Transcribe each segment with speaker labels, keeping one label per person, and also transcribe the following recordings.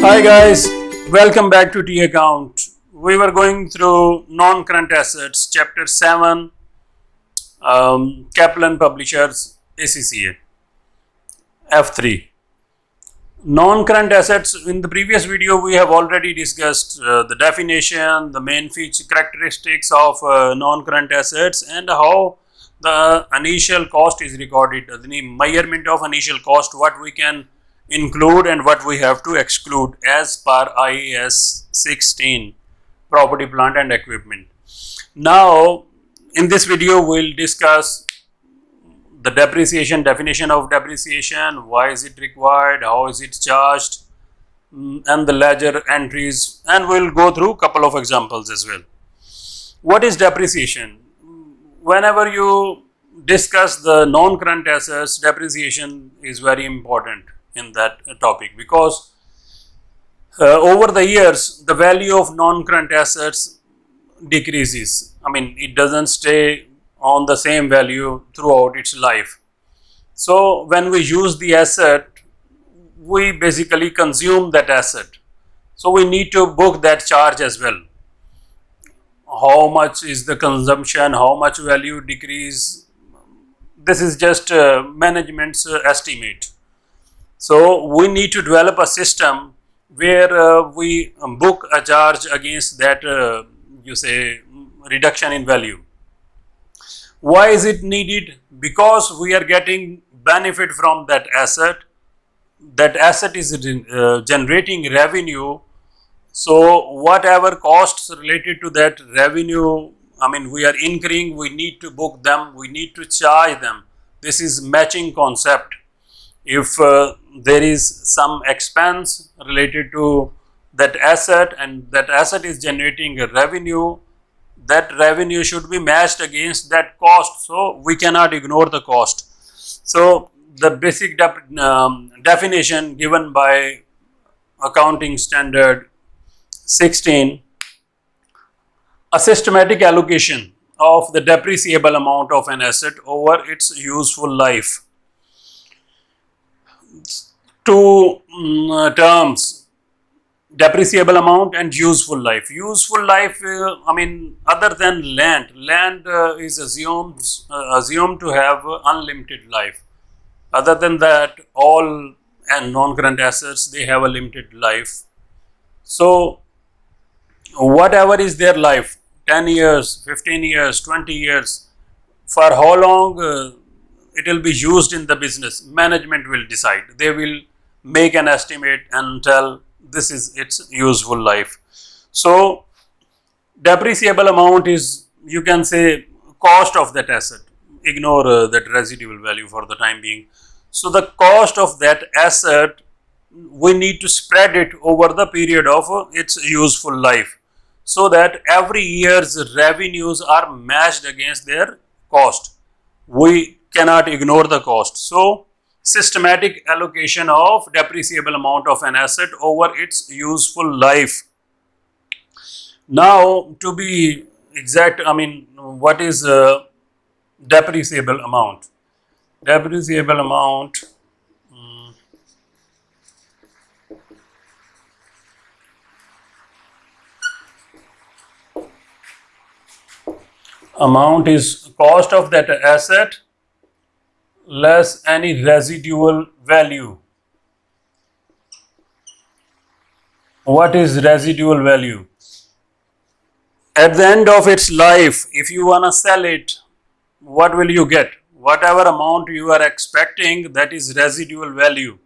Speaker 1: Hi guys, welcome back to T Account. We were going through non-current assets, chapter 7, Kaplan Publishers, ACCA, F3. Non-current assets, in the previous video we have already discussed the definition, the main feature characteristics of non-current assets and how the initial cost is recorded, the measurement of initial cost, what we can include and what we have to exclude as per IAS 16, property, plant and equipment. Now in this video we'll discuss the depreciation, definition of depreciation, why is it required, how is it charged, and the ledger entries, and we'll go through a couple of examples as well. What is depreciation? Whenever you discuss the non-current assets, depreciation is very important in that topic, because over the years the value of non-current assets decreases. I mean, it doesn't stay on the same value throughout its life. So when we use the asset, we basically consume that asset, so we need to book that charge as well. How much is the consumption, how much value decrease, this is just management's estimate. So we need to develop a system where we book a charge against that reduction in value. Why is it needed? Because we are getting benefit from that asset. That asset is generating revenue. So whatever costs related to that revenue, I mean, we are incurring, we need to book them, we need to charge them. This is matching concept. If there is some expense related to that asset and that asset is generating a revenue, that revenue should be matched against that cost. So we cannot ignore the cost. So the basic definition given by accounting standard 16, a systematic allocation of the depreciable amount of an asset over its useful life. Two terms, depreciable amount and useful life. Useful life, I mean, other than land is assumed to have unlimited life. Other than that, all and non-current assets, they have a limited life. So whatever is their life, 10 years, 15 years, 20 years, for how long it will be used in the business, management will decide. They will make an estimate and tell this is its useful life. So depreciable amount is, you can say, cost of that asset. Ignore that residual value for the time being. So the cost of that asset, we need to spread it over the period of its useful life, so that every year's revenues are matched against their cost. We cannot ignore the cost. So systematic allocation of depreciable amount of an asset over its useful life. Now, to be exact, I mean, what is depreciable amount? Depreciable amount amount is cost of that asset less any residual value. What is residual value? At the end of its life, if you want to sell it, what will you get? Whatever amount you are expecting, that is residual value.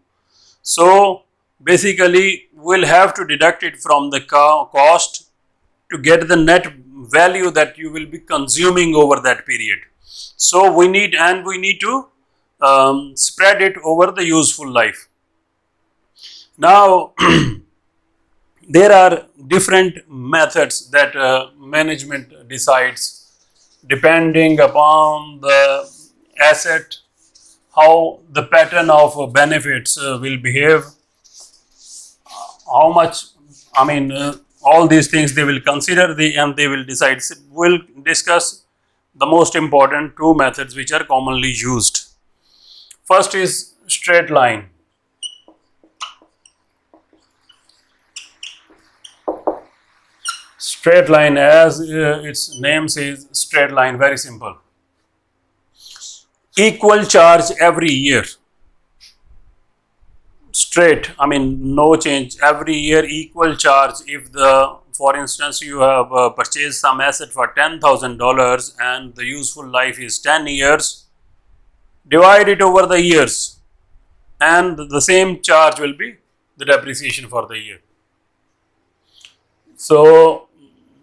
Speaker 1: So basically we'll have to deduct it from the cost to get the net value that you will be consuming over that period. So we need to spread it over the useful life. Now there are different methods that management decides depending upon the asset, how the pattern of benefits will behave, how much, I mean, all these things they will consider and they will decide. We'll discuss the most important two methods which are commonly used. First is straight line. Straight line, as its name says, straight line, very simple. Equal charge every year. Straight, I mean no change. Every year equal charge. If for instance, you have purchased some asset for $10,000 and the useful life is 10 years, divide it over the years and the same charge will be the depreciation for the year. So,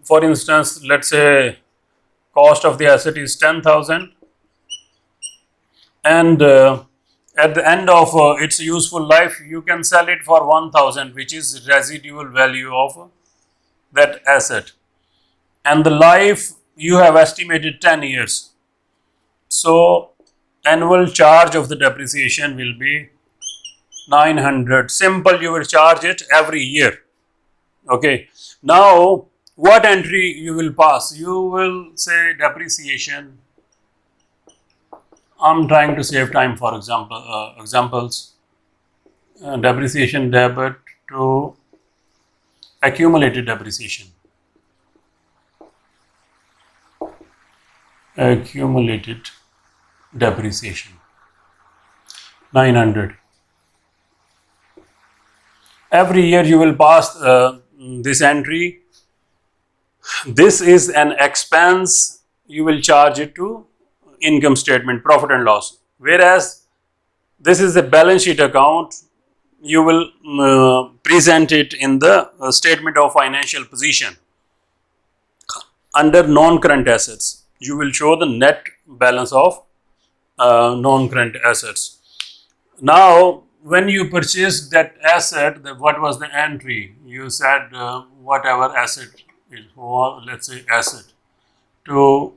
Speaker 1: for instance, let's say cost of the asset is 10,000 and at the end of its useful life, you can sell it for 1,000, which is residual value of that asset. And the life you have estimated 10 years. So, annual charge of the depreciation will be 900. Simple, you will charge it every year. Okay. Now, what entry you will pass? You will say depreciation. I'm trying to save time for examples. Depreciation debit to accumulated depreciation. Accumulated depreciation. 900. Every year you will pass this entry. This is an expense. You will charge it to income statement, profit and loss. Whereas this is a balance sheet account, you will present it in the statement of financial position. Under non-current assets, you will show the net balance of non-current assets. Now, when you purchased that asset, what was the entry? You said whatever asset is, or let's say asset, to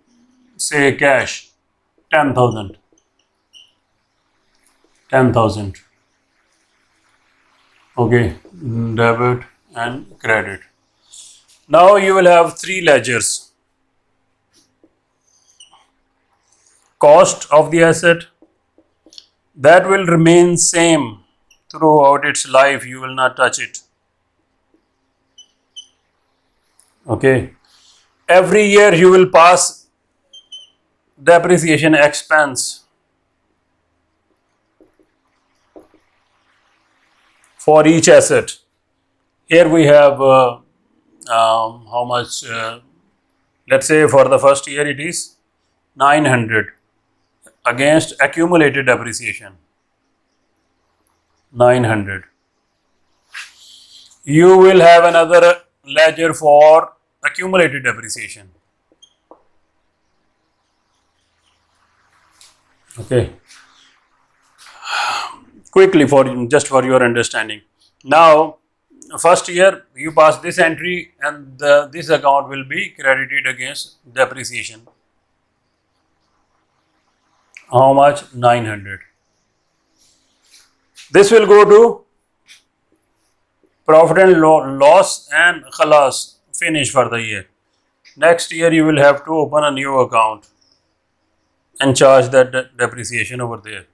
Speaker 1: say cash, 10,000. 10,000. Okay, debit and credit. Now you will have three ledgers. Cost of the asset, that will remain same throughout its life. You will not touch it. Okay. Every year you will pass depreciation expense for each asset. Here we have how much? Let's say for the first year it is 900 against accumulated depreciation. 900. You will have another ledger for accumulated depreciation. Okay. Quickly, just for your understanding. Now, first year you pass this entry and this account will be credited against depreciation. How much? 900. This will go to profit and loss and khalas, finish for the year. Next year you will have to open a new account and charge that depreciation over there.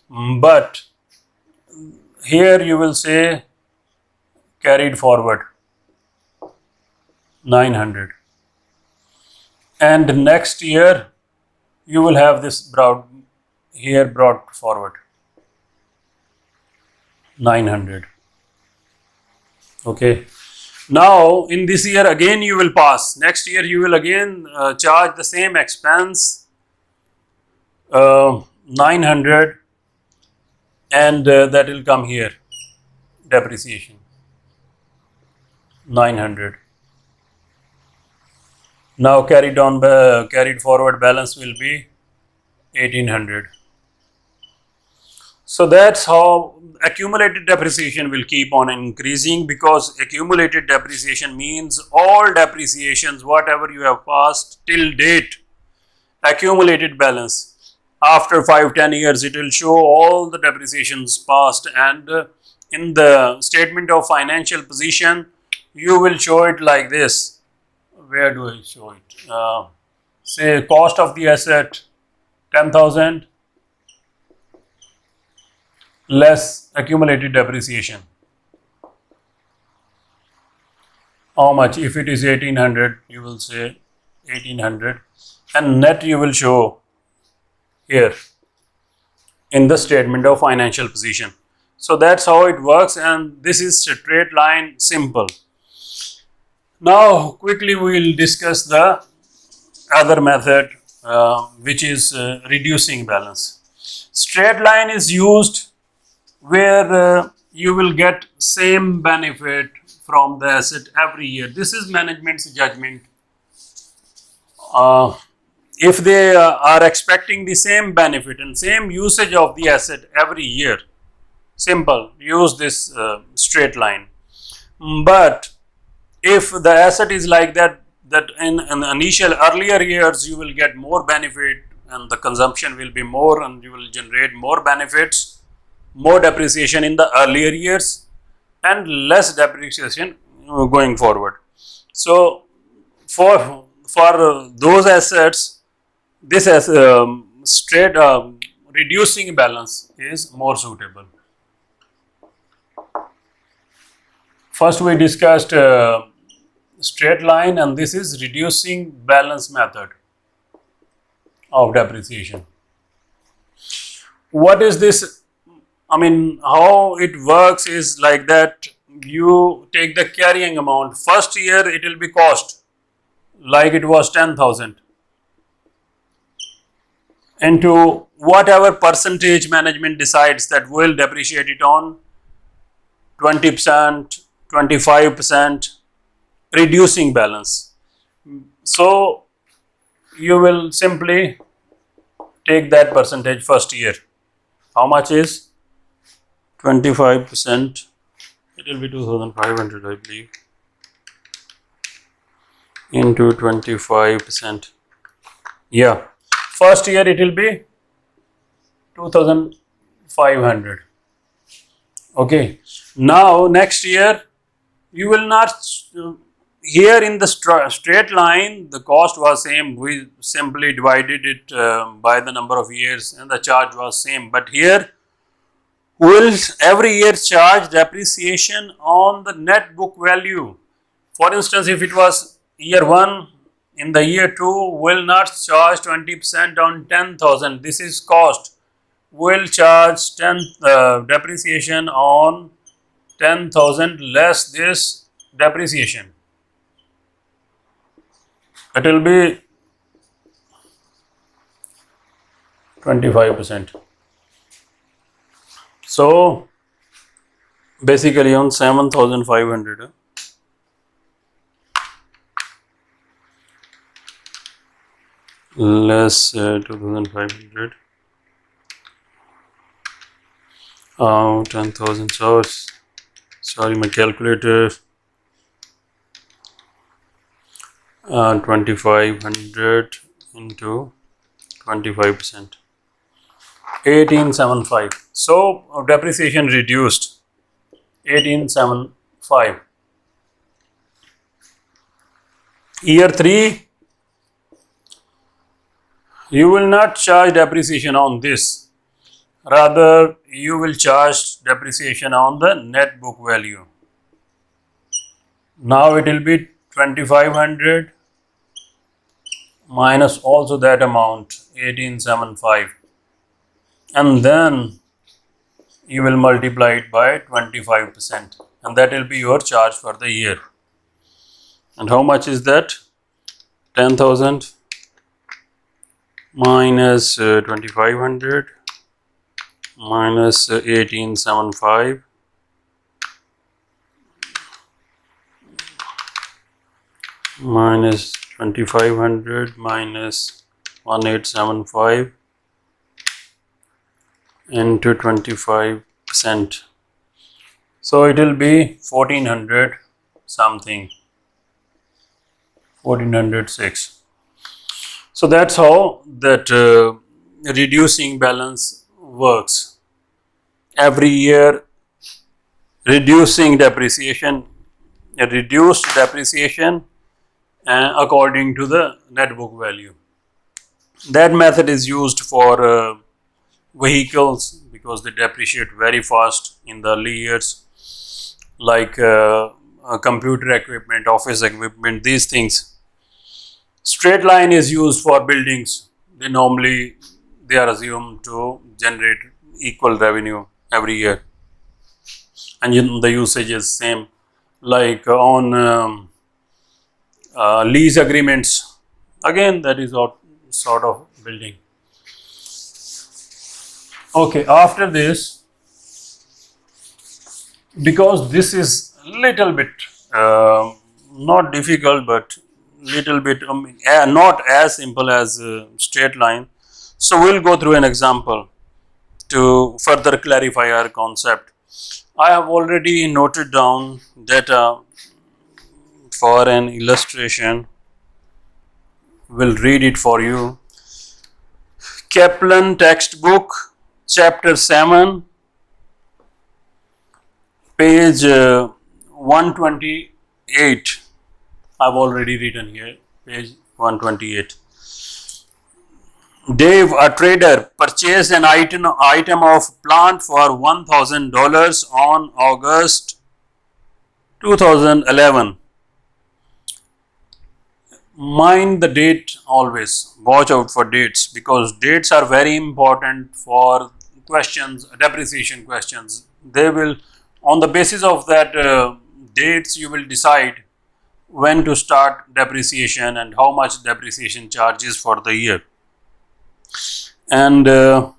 Speaker 1: But here you will say carried forward 900. And next year you will have this brought forward 900. Okay. Now in this year again you will pass. Next year you will again charge the same expense 900 and that will come here, depreciation 900. Now carried forward balance will be 1800. So that's how accumulated depreciation will keep on increasing, because accumulated depreciation means all depreciations, whatever you have passed till date, accumulated balance. After 5-10 years, it will show all the depreciations passed, and in the statement of financial position, you will show it like this. Where do I show it? Say cost of the asset 10,000 less accumulated depreciation. how much. If it is 1800, you will say 1800, and net you will show here in the statement of financial position. So that's how it works, and this is straight line, simple. Now quickly we will discuss the other method, which is reducing balance. Straight line is used where you will get same benefit from the asset every year. This is management's judgment. If they are expecting the same benefit and same usage of the asset every year, simple, use this straight line. But if the asset is like that in initial earlier years you will get more benefit and the consumption will be more and you will generate more benefits, more depreciation in the earlier years and less depreciation going forward. So for those assets, this as straight reducing balance is more suitable. First we discussed straight line, and this is reducing balance method of depreciation. What is this? I mean, how it works is like that. You take the carrying amount. First year it will be cost, like it was 10,000, into whatever percentage management decides that will depreciate it on, 20%, 25%, reducing balance. So you will simply take that percentage first year. How much is 25%? It will be 2,500, I believe, into 25%. Yeah, first year it will be 2,500. Okay, now next year you will not. Here in the straight line, the cost was same. We simply divided it by the number of years and the charge was same. But here, will every year charge depreciation on the net book value. For instance, if it was year 1, in the year 2, will not charge 20% on 10,000. This is cost. Will charge depreciation on 10,000 less this depreciation. It will be 25%. So basically on 7,500, less 2,500, 10,000. So sorry, my calculator. 2,500 into 25%, 1875. So depreciation reduced, 1875. Year 3, you will not charge depreciation on this. Rather, you will charge depreciation on the net book value. Now it will be 2,500 minus also that amount, 1875, and then you will multiply it by 25%, and that will be your charge for the year. And how much is that? 10,000 minus 2,500 minus 1875 minus 2,500 minus 1875 into 25%. So it will be 1,400 something, 1,406. So that's how that reducing balance works. Every year reducing depreciation, reduced depreciation according to the net book value. That method is used for vehicles because they depreciate very fast in the early years, like computer equipment, office equipment, these things. Straight line is used for buildings. They are assumed to generate equal revenue every year, and the usage is same. Like on lease agreements, again that is sort of building. Okay, after this, because this is little bit not difficult but little bit not as simple as straight line, so we'll go through an example to further clarify our concept. I have already noted down data for an illustration. We'll read it for you. Kaplan textbook, chapter 7, page 128. I've already written here, page 128. Dave, a trader, purchased an item of plant for $1,000 on August 2011. Mind the date always. Watch out for dates, because dates are very important for questions, depreciation questions. They will, on the basis of that dates, you will decide when to start depreciation and how much depreciation charges for the year. And the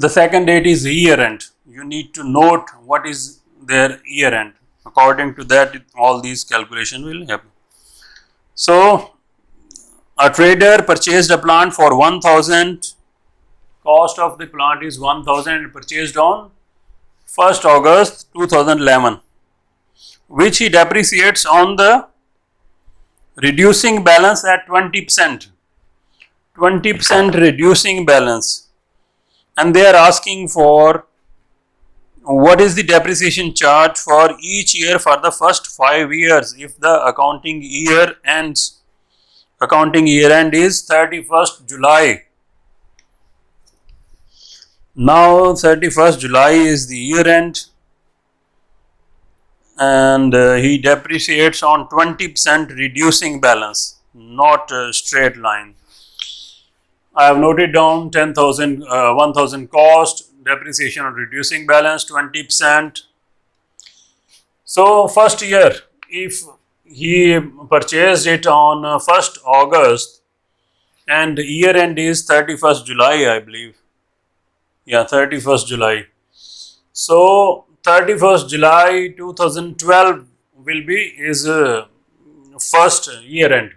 Speaker 1: second date is year end. You need to note what is their year end. According to that, all these calculations will happen. So, a trader purchased a plant for 1,000. Cost of the plant is 1,000 and purchased on 1st August 2011, which he depreciates on the reducing balance at 20%. 20% reducing balance, and they are asking for what is the depreciation charge for each year for the first 5 years if the accounting year ends. Accounting year end is 31st July. Now 31st July is the year end, and he depreciates on 20% reducing balance, not a straight line. I have noted down 10,000, 1,000 cost, depreciation on reducing balance 20%. So first year, if he purchased it on 1st August and year end is 31st July, I believe. Yeah, 31st July. So 31st July 2012 will be his first year end.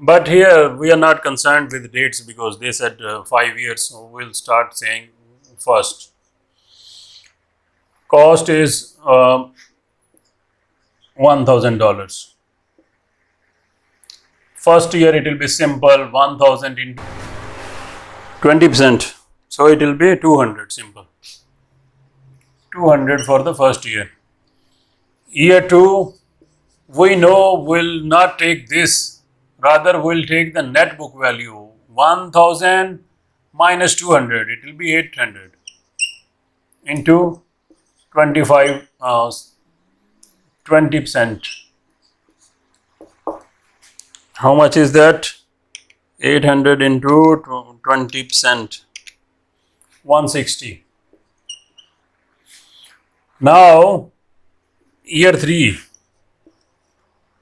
Speaker 1: But here we are not concerned with dates because they said 5 years, so we'll start saying first. Cost is $1,000. First year it will be simple, 1,000 into 20%. So it will be 200, simple. 200 for the first year. Year 2, we know will not take this. Rather, we'll take the net book value, 1,000 minus 200, it will be 800 into 20%. How much is that? 800 into 20%, 160. Now, year 3.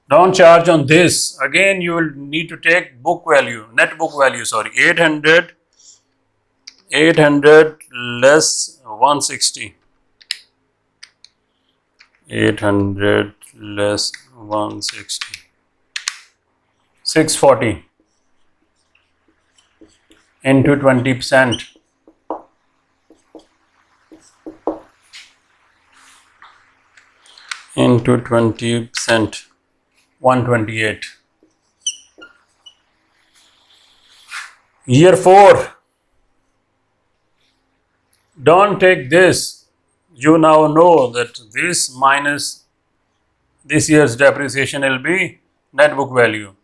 Speaker 1: Don't charge on this. Again, you will need to take book value, net book value, sorry, 800 less 160. 800 less 160. 640 into 20%. Into 20%. 128. Year 4, don't take this. You now know that this minus this year's depreciation will be net book value.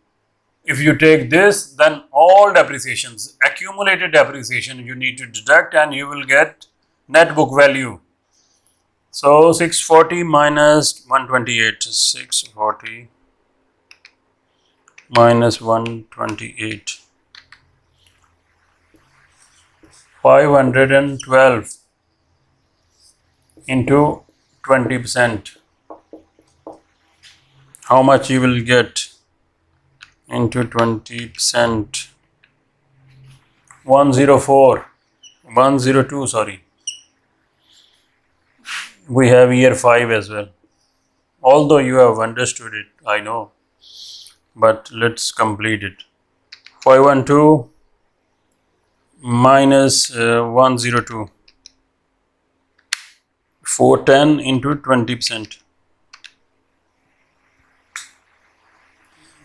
Speaker 1: If you take this, then all depreciations, accumulated depreciation you need to deduct and you will get net book value. So 640 minus 128, 640 minus 128, 512 into 20%. How much you will get into 20%? 104, 102, sorry. We have year 5 as well. Although you have understood it, I know. But let's complete it. 512 minus 102. 410 into 20%.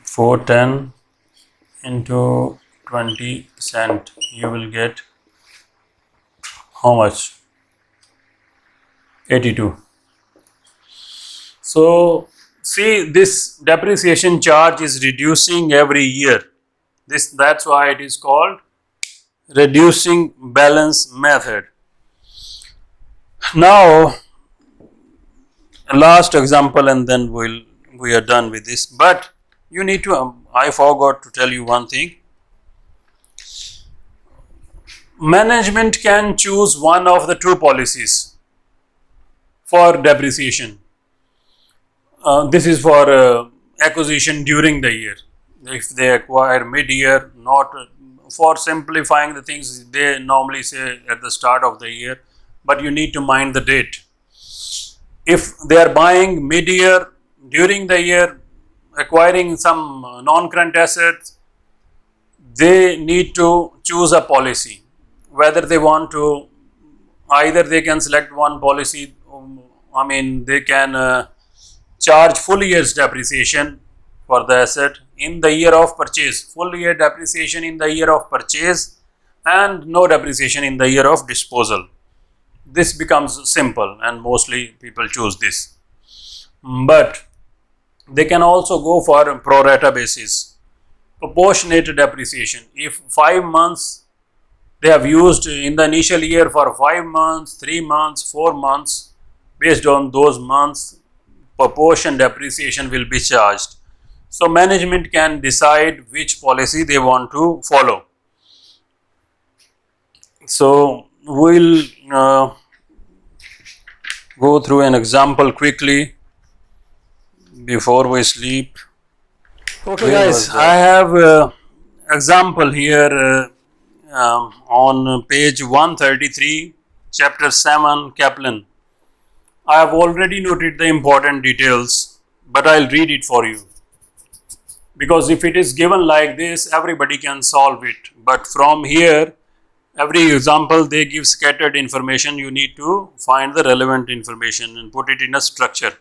Speaker 1: 410 into 20%. You will get how much? 82. So see, this depreciation charge is reducing every year. That's why it is called reducing balance method. Now, last example, and then we are done with this. But you need to. I forgot to tell you one thing. Management can choose one of the two policies for depreciation. This is for acquisition during the year. If they acquire mid-year, not for simplifying the things, they normally say at the start of the year, but you need to mind the date. If they are buying mid-year, during the year, acquiring some non-current assets, they need to choose a policy. Whether they want to, either they can select one policy, they can charge full year's depreciation for the asset in the year of purchase, full year depreciation in the year of purchase, and no depreciation in the year of disposal. This becomes simple and mostly people choose this. But they can also go for a pro rata basis, proportionate depreciation. If 5 months they have used in the initial year for 5 months, 3 months, 4 months, based on those months, proportion depreciation will be charged. So management can decide which policy they want to follow. So we'll go through an example quickly before we sleep. Okay guys, I have example here on page 133, chapter 7, Kaplan. I have already noted the important details, but I'll read it for you. Because if it is given like this, everybody can solve it. But from here, every example they give scattered information. You need to find the relevant information and put it in a structure.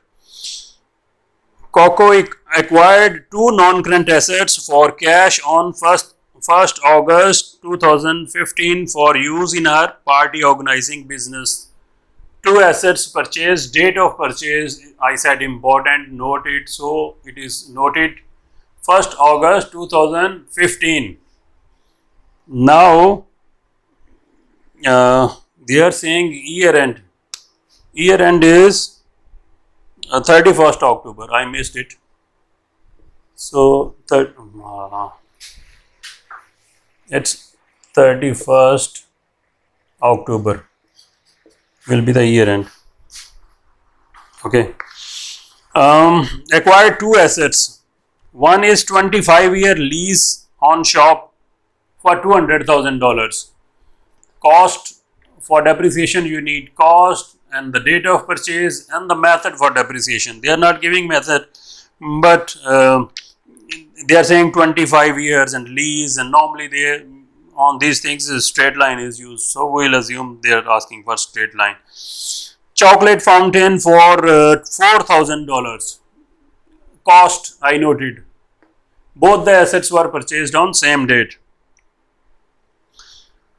Speaker 1: Coco acquired two non-current assets for cash on 1st August 2015 for use in her party organizing business. Two assets purchased, date of purchase, I said important, note it, so it is noted 1st August 2015. Now, they are saying year end. Year end is 31st October. I missed it. So, it's 31st October will be the year end. Okay. Acquired two assets. One is 25-year lease on shop for $200,000. Cost for depreciation, you need cost and the date of purchase and the method for depreciation. They are not giving method, but they are saying 25 years and lease, and normally they on these things straight line is used. So we'll assume they are asking for straight line. Chocolate fountain for $4,000. Cost I noted. Both the assets were purchased on same date.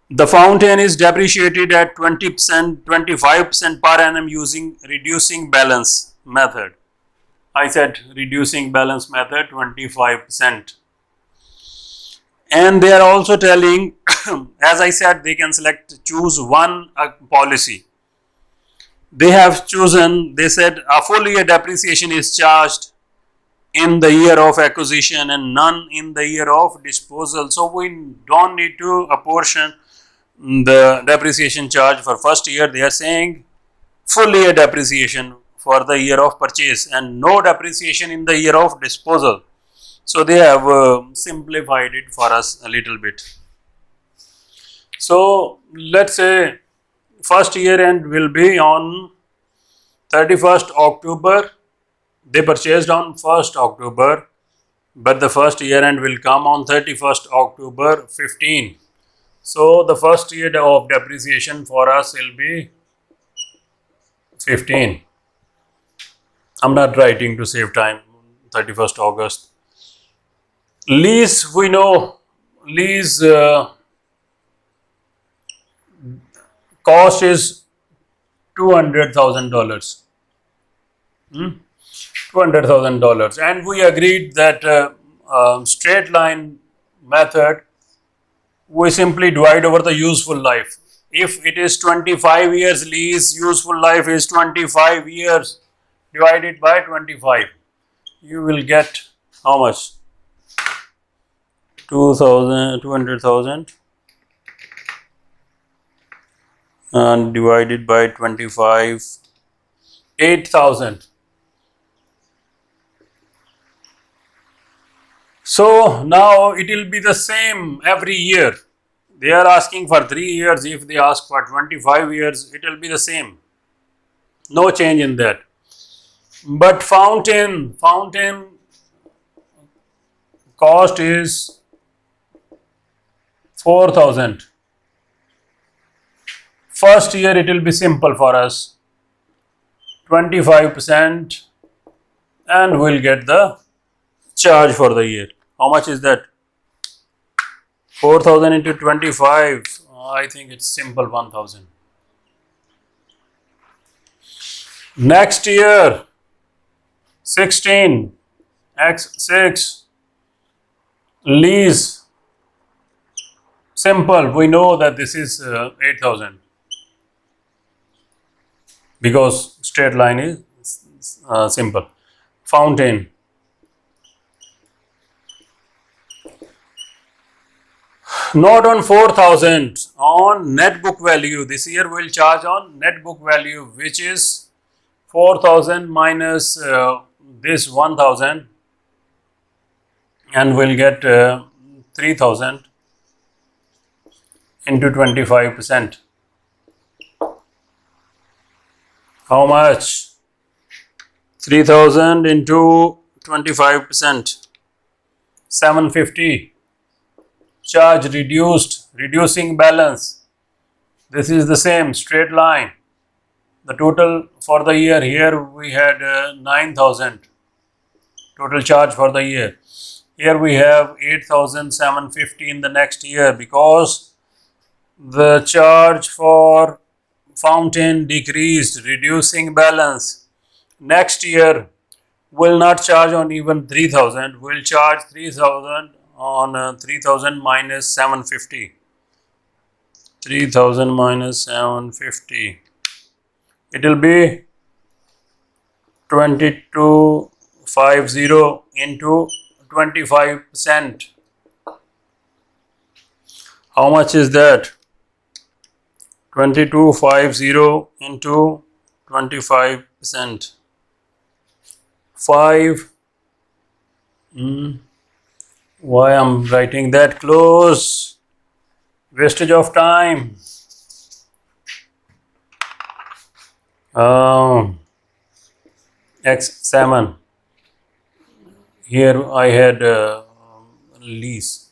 Speaker 1: The fountain is depreciated at 20%, 25% per annum using reducing balance method. I said reducing balance method 25%. And they are also telling, as I said, they can choose one policy. they have chosen, they said a full year depreciation is charged in the year of acquisition and none in the year of disposal. So we don't need to apportion the depreciation charge for first year. They are saying full year depreciation for the year of purchase and no depreciation in the year of disposal. So they have simplified it for us a little bit. So let's say first year end will be on 31st October. They purchased on 1st October, but the first year end will come on 31st October 15. So the first year of depreciation for us will be 15. I'm not writing to save time. 31st August. Lease, we know lease cost is $200,000. $200,000, and we agreed that straight line method, we simply divide over the useful life. If it is 25 years lease, useful life is 25 years divided by 25. You will get how much? 200,000 and divided by 25, 8,000. So now it will be the same every year. They are asking for 3 years. If they ask for 25 years, it will be the same. No change in that. But fountain cost is 4,000. First year it will be simple for us. 25% and we'll get the charge for the year. How much is that? 4,000 into 25. I think it's simple 1,000. Next year 16 x6 lease. Simple. We know that this is 8,000 because straight line is simple. Fountain. Not on 4,000, on net book value. This year we will charge on net book value, which is 4,000 minus this 1,000, and we'll get 3,000 into 25%. How much? 3,000 into 25%. 750. Charge reduced, reducing balance. This is the same straight line. The total for the year here we had 9,000 total charge for the year. Here we have 8,750 in the next year because the charge for fountain decreased, reducing balance. Next year will not charge on even 3,000. We'll charge 3,000 on 3,000 minus 750. 3,000 minus 750. It will be 2250 into 25%. How much is that? 2250 into 25%. 5. Why I'm writing that close? Wastage of time. X7. Here I had lease.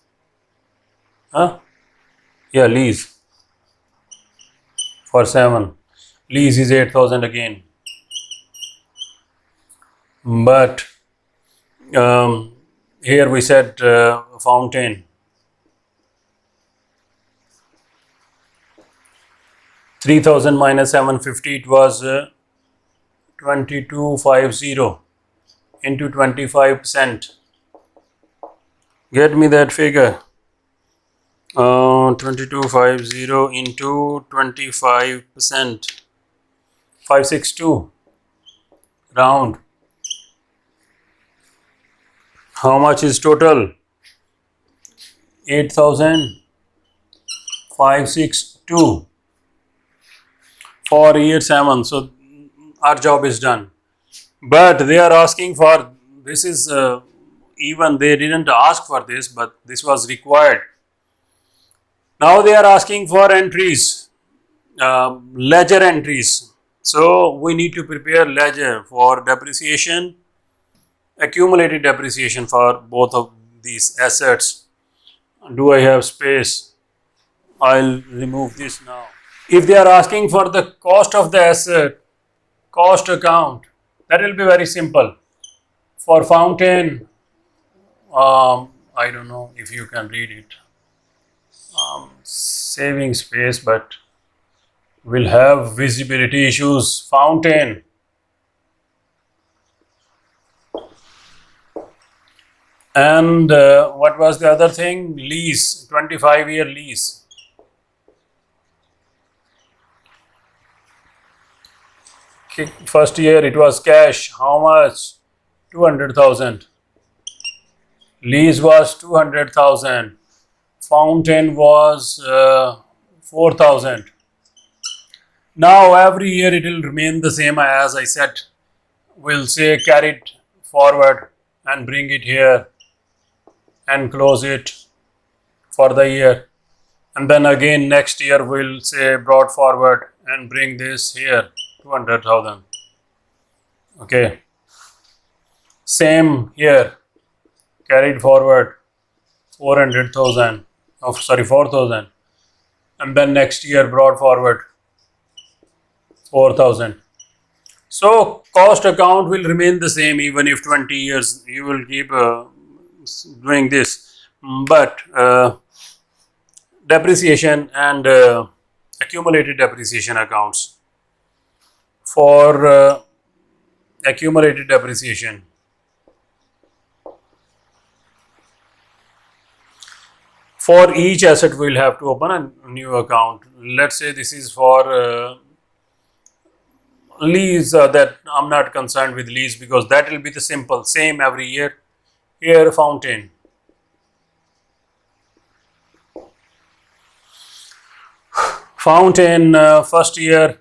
Speaker 1: Yeah, lease for 7. Lease is 8,000 again. But here we said fountain. 3,000 minus 750, it was 2250 into 25%. Get me that figure. 2250 into 25%. 562 round. How much is total? 8,562 for year 7. So our job is done. But they are asking for, this is even they didn't ask for this, but this was required. Now they are asking for entries, ledger entries. So we need to prepare ledger for depreciation, accumulated depreciation for both of these assets. Do I have space? I'll remove this now. If they are asking for the cost of the asset, cost account, that will be very simple. For fountain, I don't know if you can read it. Saving space, but we'll have visibility issues. Fountain. And what was the other thing? Lease, 25-year lease. First year it was cash. How much? 200,000. Lease was 200,000. Fountain was 4,000. Now every year it will remain the same as I said. We'll say carry it forward and bring it here and close it for the year. And then again next year we'll say brought forward and bring this here, 200,000. Okay. Same here, carried forward 400,000. Oh, sorry, 4,000. And then next year brought forward 4,000. So cost account will remain the same even if 20 years you will keep doing this. But depreciation and accumulated depreciation accounts. For accumulated depreciation, for each asset we will have to open a new account. Let's say this is for lease, that I'm not concerned with lease because that will be the simple, same every year. Here fountain. Fountain, first year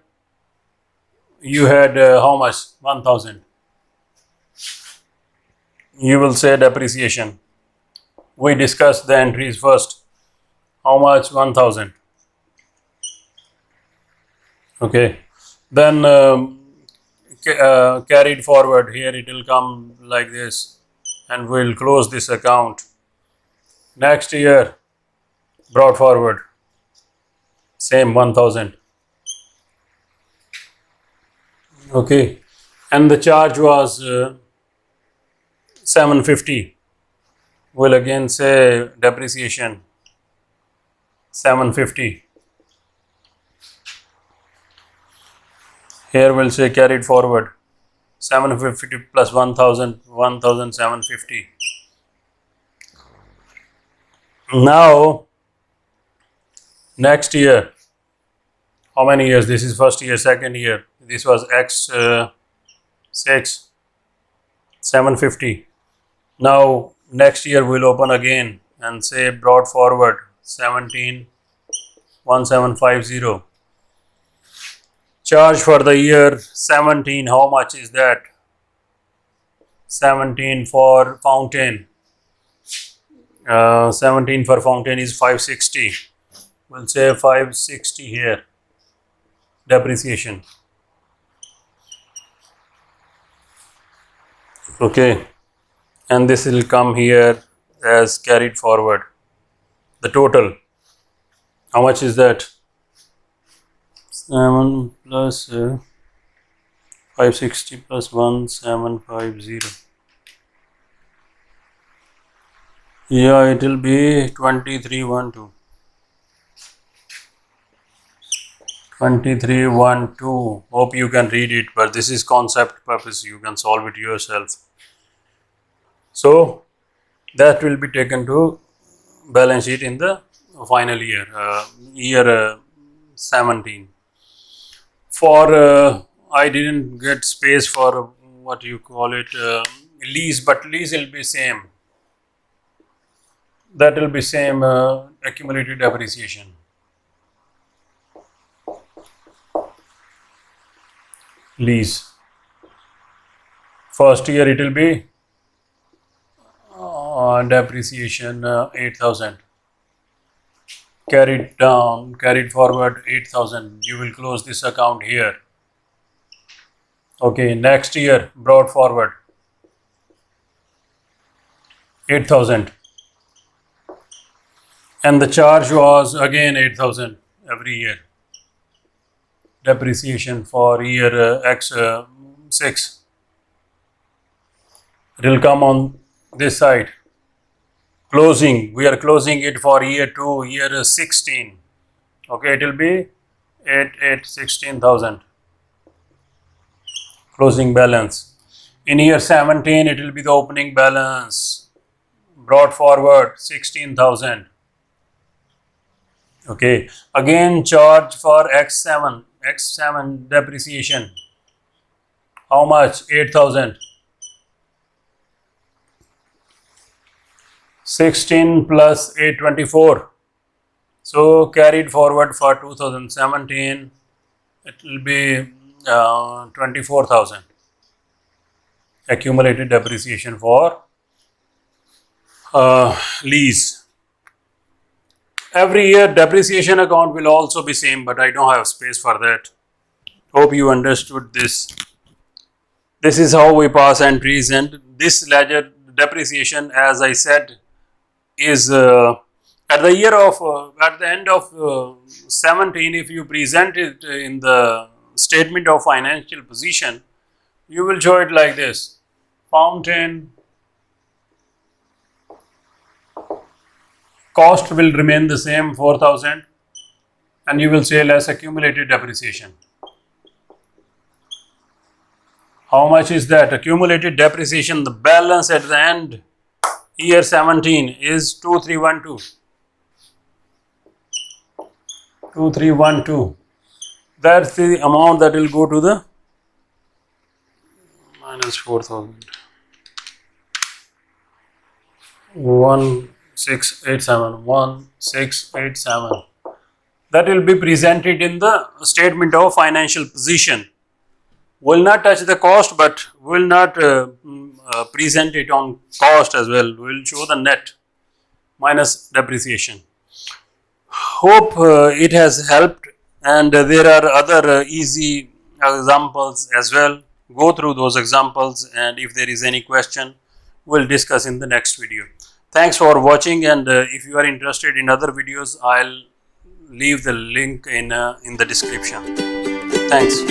Speaker 1: you had how much? 1,000. You will say depreciation. We discussed the entries first. How much? 1,000. Okay. Then carried forward. Here it will come like this and we'll close this account. Next year brought forward. Same 1,000. Okay. And the charge was 750. We'll again say depreciation 750. Here we'll say carried forward 750 plus 1,000, 1,750. Now next year, how many years? This is first year, second year. This was X6, 750. Now next year we'll open again and say brought forward 17,1750. Charge for the year 17, how much is that? 17 for fountain. 17 for fountain is 560. We'll say 560 here. Depreciation. Okay. And this will come here as carried forward. The total. How much is that? 7 plus 560 plus 1750. Yeah, it will be 2312. 2312. Hope you can read it, but this is concept purpose. You can solve it yourself. So that will be taken to balance sheet in the final year, year 17. For I didn't get space for what you call it lease, but lease will be same. That will be same accumulated depreciation. Lease. First year it will be depreciation 8,000. Carried down, carried forward 8,000. You will close this account here. Okay, next year brought forward 8,000. And the charge was again 8,000 every year. Depreciation for year X6. It will come on this side. Closing, we are closing it for year 2, year 16. Okay, it will be 16,000. Closing balance. In year 17, it will be the opening balance. Brought forward 16,000. Okay, again charge for X7 depreciation. How much? 8,000. 16 plus 824. So carried forward for 2017, it will be 24,000. Accumulated depreciation for lease. Every year depreciation account will also be same, but I don't have space for that. Hope you understood this. This is how we pass entries, and this ledger depreciation, as I said, is at the end of 17. If you present it in the statement of financial position, you will show it like this: fountain. Cost will remain the same, 4,000, and you will say less accumulated depreciation. How much is that? Accumulated depreciation, the balance at the end, year 17 is 2312. 2312. That's the amount that will go to the minus 4,000. 1687. That will be presented in the statement of financial position. Will not touch the cost, but will not present it on cost as well. We will show the net minus depreciation. Hope it has helped, and there are other easy examples as well. Go through those examples, and if there is any question, we'll discuss in the next video. Thanks for watching, and if you are interested in other videos, I'll leave the link in the description. Thanks.